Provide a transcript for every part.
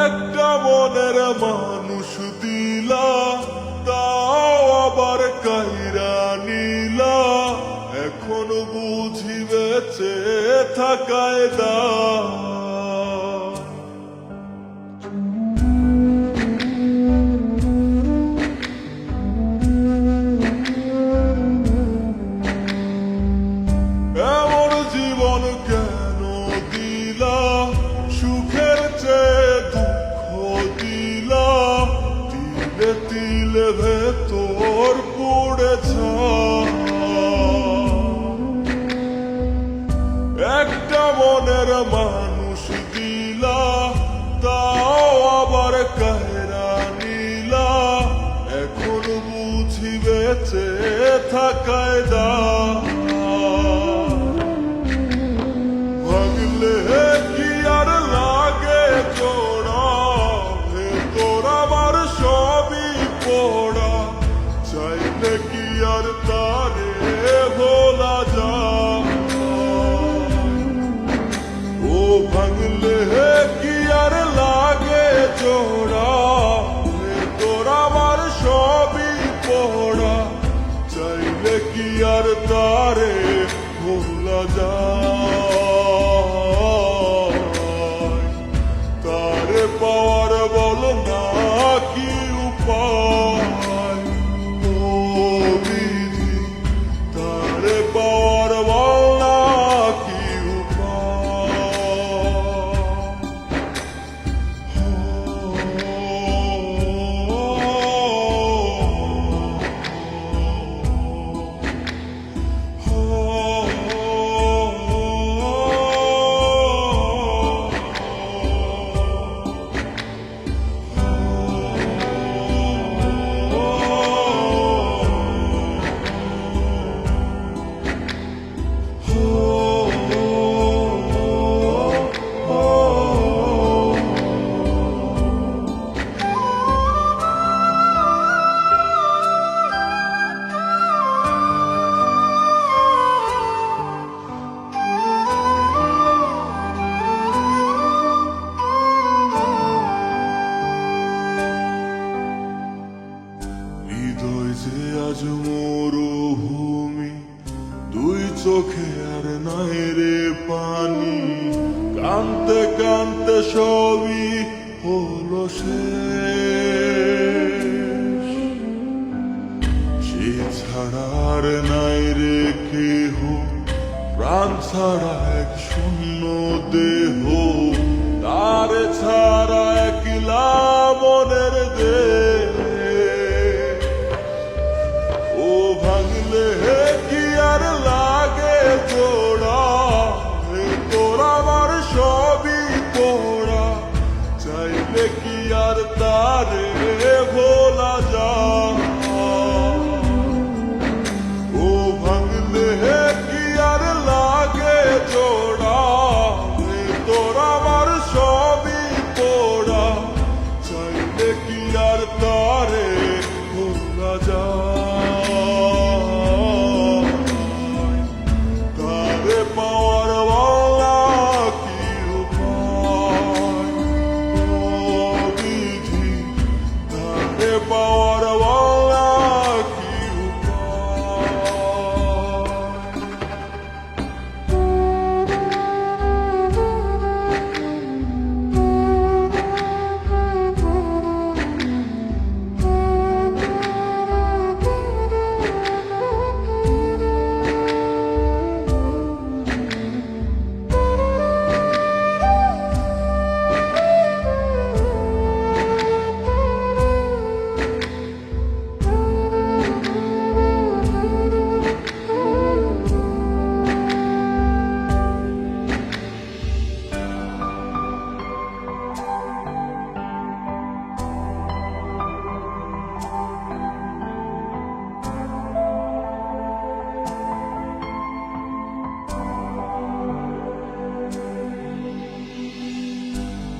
একটা মনের মানুষ দিলা, তাও আবার কাইরা নিলা। এখন বুঝি বেঁচে থাকায় দা। এমন জীবন কেন দিলা, সুখের চেয়ে দুঃখ দিলা। তিলে তিলে ভেতর পড়েছা। একটা মনের মানুষ দিলা, তাও আবার কায়রা নিলা। এখন বুঝি বেঁচে থাকায় দা। ভাঙলে কি আর লাগে জোড়া, ভেতর আমার সবই পড়া। চাইলে কি আর তারে ভোলা যায়? ও ভাঙলে কি আর লাগে জোড়া, ভেতর আমার সবই পড়া। চাইলে কি আর তারে ভোলা যায়? তারে পাওয়ার বল না কি উপায়? ও বিধি, তারে পাওয়ার বল না কি হৃদয় যে আজ মরুভূমি, দুই চোখে আর নাই রে পানি। কানতে কানতে সবই হলো শেষ। সে ছাড়া আর নাই রে কেহ, প্রাণ ছাড়া এক শূন্য দেহ। তার ছাড়া একলা মনের দেহ। ও ভাঙলে কি আর লাগে জোড়া, ভেতর আমার সবই পড়া। চাইলে কি আর তারে ভোলা যায়? ও ভাঙলে কি আর লাগে জোড়া, ভেতর আমার সবই পড়া। চাইলে কি আর তারে ভোলা যায়? তারে পাওয়ার বলা কি উপায়? ও বিধি, তারে পাওয়ার বলা কি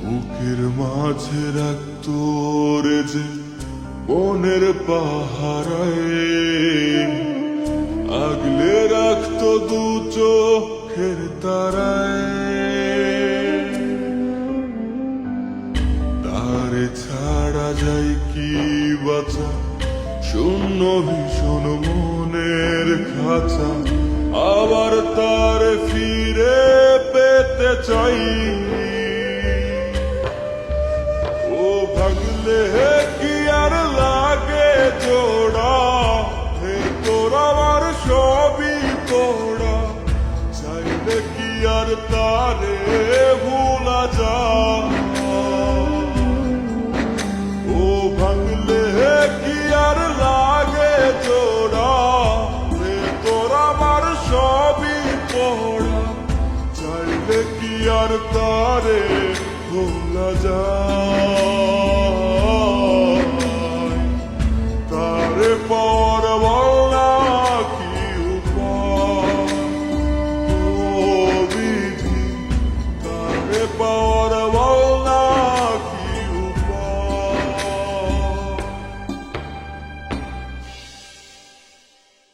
বুকের মাঝে রাখতো রে যে বনের পাহারায়, আগলে রাখতো দু চোখের তারায়। শূন্য ভীষণ মনের খাঁচা আবার তার ফিরে পেতে চাই। ও ভাগলে কি আর লাগে জোড়া, হে তোর আমার সবই তোড়া, চাইলে কি আর তারে ভুলা যায়। ও ভাঙলে কি আর লাগে জোড়া, রে তোর আমার সবই পড়া, চাইলে কি আর তারে ভোলা যায়।